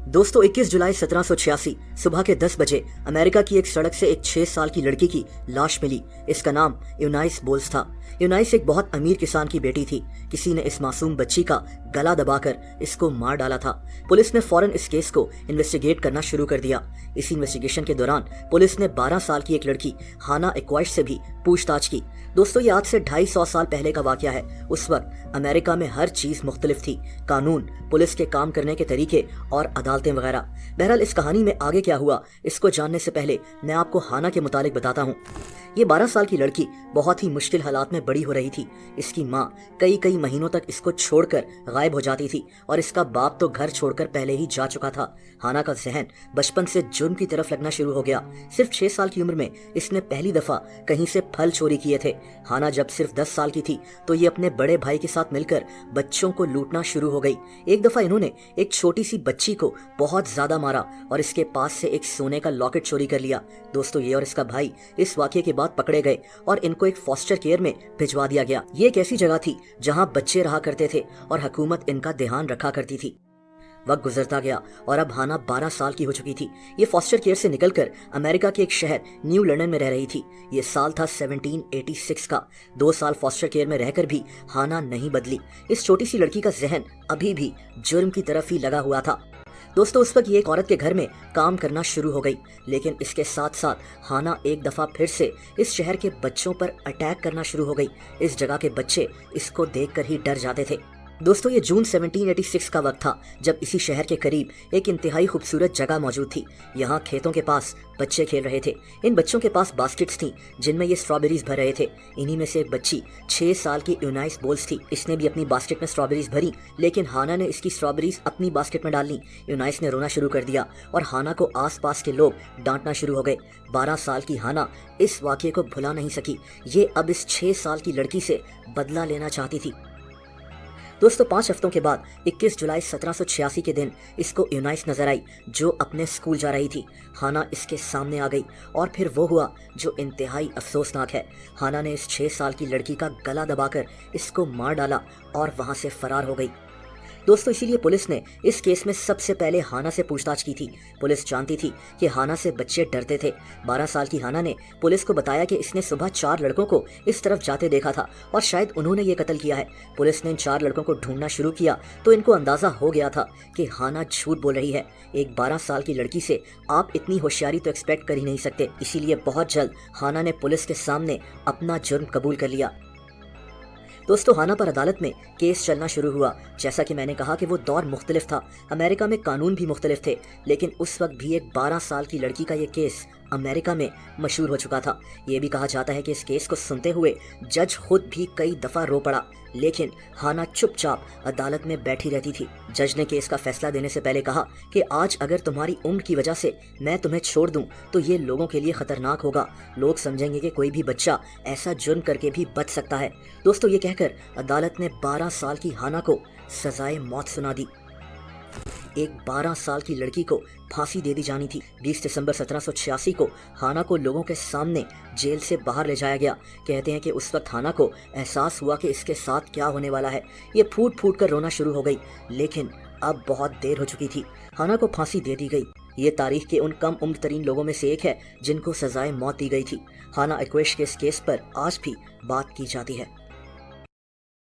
दोस्तों 21 जुलाई 1786 सुबह के 10 बजे अमेरिका की एक सड़क से एक 6 साल की लड़की की लाश मिली। इसका नाम यूनाइस बोल्स था। यूनाइस एक बहुत अमीर किसान की बेटी थी। किसी ने इस मासूम बच्ची का गला दबाकर इसको मार डाला था। पुलिस ने फौरन इस केस को इन्वेस्टिगेट करना शुरू कर दिया। इसी इन्वेस्टिगेशन के दौरान पुलिस ने 12 साल की एक लड़की हाना एक्वाइश से भी पूछताछ की। दोस्तों ये आज से 250 साल पहले का वाकया है। उस वक्त अमेरिका में हर चीज मुख्तलिफ थी, कानून, पुलिस के काम करने के तरीके और अदालतें वगैरह। बहरहाल इस कहानी में आगे क्या हुआ इसको जानने से पहले मैं आपको हाना के मुतालिक बताता हूँ। ये 12 साल की लड़की बहुत ही मुश्किल हालात में बड़ी हो रही थी। इसकी माँ कई महीनों तक इसको छोड़कर गायब हो जाती थी और इसका बाप तो घर छोड़कर पहले ही जा चुका था। हाना का जहन बचपन से जुर्म की तरफ लगना शुरू हो गया। सिर्फ 6 साल की उम्र में इसने पहली दफा कहीं से फल चोरी किए थे। हाना जब सिर्फ 10 साल की थी तो ये अपने बड़े भाई के साथ मिलकर बच्चों को लूटना शुरू हो गई। एक दफा इन्होंने एक छोटी सी बच्ची को बहुत ज्यादा मारा और इसके पास से एक सोने का लॉकेट चोरी कर लिया। दोस्तों ये और इसका भाई इस वाकये के बाद पकड़े गए और इनको एक फॉस्टर केयर में भिजवा दिया गया। ये एक ऐसी जगह थी जहां बच्चे रहा करते थे और हुकूमत इनका ध्यान रखा करती थी। वक्त गुजरता गया और अब हाना 12 साल की हो चुकी थी। ये फॉस्टर केयर से निकलकर अमेरिका के एक शहर न्यू लंदन में रह रही थी। ये साल था 1786 का। 2 साल फॉस्टर केयर में रहकर भी हाना नहीं बदली। इस छोटी सी लड़की का जहन अभी भी जुर्म की तरफ ही लगा हुआ था। दोस्तों उस वक्त ये एक औरत के घर में काम करना शुरू हो गई, लेकिन इसके साथ साथ हाना एक दफा फिर से इस शहर के बच्चों पर अटैक करना शुरू हो गई। इस जगह के बच्चे इसको देखकर ही डर जाते थे। दोस्तों ये जून 1786 का वक्त था जब इसी शहर के करीब एक इंतहाई खूबसूरत जगह मौजूद थी। यहाँ खेतों के पास बच्चे खेल रहे थे। इन बच्चों के पास बास्केट्स थीं जिनमें ये स्ट्रॉबेरीज भर रहे थे। इन्हीं में से एक बच्ची 6 साल की यूनाइस बोल्स थी। इसने भी अपनी बास्केट में स्ट्रॉबेरीज भरी, लेकिन हाना ने इसकी स्ट्रॉबेरीज अपनी बास्केट में डाल ली। यूनाइस ने रोना शुरू कर दिया और हाना को आसपास के लोग डांटना शुरू हो गए। 12 साल की हाना इस वाकये को भुला नहीं सकी। ये अब इस 6 साल की लड़की से बदला लेना चाहती थी। दोस्तों 5 हफ्तों के बाद 21 जुलाई 1786 के दिन इसको यूनाइस नजर आई जो अपने स्कूल जा रही थी। हाना इसके सामने आ गई और फिर वो हुआ जो इंतहाई अफसोसनाक है। हाना ने इस 6 साल की लड़की का गला दबाकर इसको मार डाला और वहां से फरार हो गई। दोस्तों इसीलिए पुलिस ने इस केस में सबसे पहले हाना से पूछताछ की थी। पुलिस जानती थी कि हाना से बच्चे डरते थे। 12 साल की हाना ने पुलिस को बताया कि इसने सुबह 4 लड़कों को इस तरफ जाते देखा था और शायद उन्होंने ये कत्ल किया है। पुलिस ने इन 4 लड़कों को ढूंढना शुरू किया तो इनको अंदाजा हो गया था कि हाना झूठ बोल रही है। एक 12 साल की लड़की से आप इतनी होशियारी तो एक्सपेक्ट कर ही नहीं सकते। इसीलिए बहुत जल्द हाना ने पुलिस के सामने अपना जुर्म कबूल कर लिया। दोस्तों हाना पर अदालत में केस चलना शुरू हुआ। जैसा कि मैंने कहा कि वो दौर मुख्तलिफ था, अमेरिका में कानून भी मुख्तलिफ थे, लेकिन उस वक्त भी एक 12 साल की लड़की का ये केस अमेरिका में मशहूर हो चुका था। ये भी कहा जाता है कि इस केस को सुनते हुए जज खुद भी कई दफ़ा रो पड़ा, लेकिन हाना चुपचाप अदालत में बैठी रहती थी। जज ने केस का फैसला देने से पहले कहा कि आज अगर तुम्हारी उम्र की वजह से मैं तुम्हें छोड़ दूं तो ये लोगों के लिए खतरनाक होगा। लोग समझेंगे कि कोई भी बच्चा ऐसा जुर्म करके भी बच सकता है। दोस्तों ये कहकर अदालत ने 12 साल की हाना को सजाए मौत सुना दी। एक 12 साल की लड़की को फांसी दे दी जानी थी। 20 दिसंबर 1786 को हाना को लोगों के सामने जेल से बाहर ले जाया गया। कहते हैं कि उस वक्त हाना को एहसास हुआ कि इसके साथ क्या होने वाला है। ये फूट फूट कर रोना शुरू हो गई, लेकिन अब बहुत देर हो चुकी थी। हाना को फांसी दे दी गई। ये तारीख के उन कम उम्र तरीन लोगों में से एक है जिनको सजाए मौत दी गई थी। हाना एक्वाइश के इस केस पर आज भी बात की जाती है।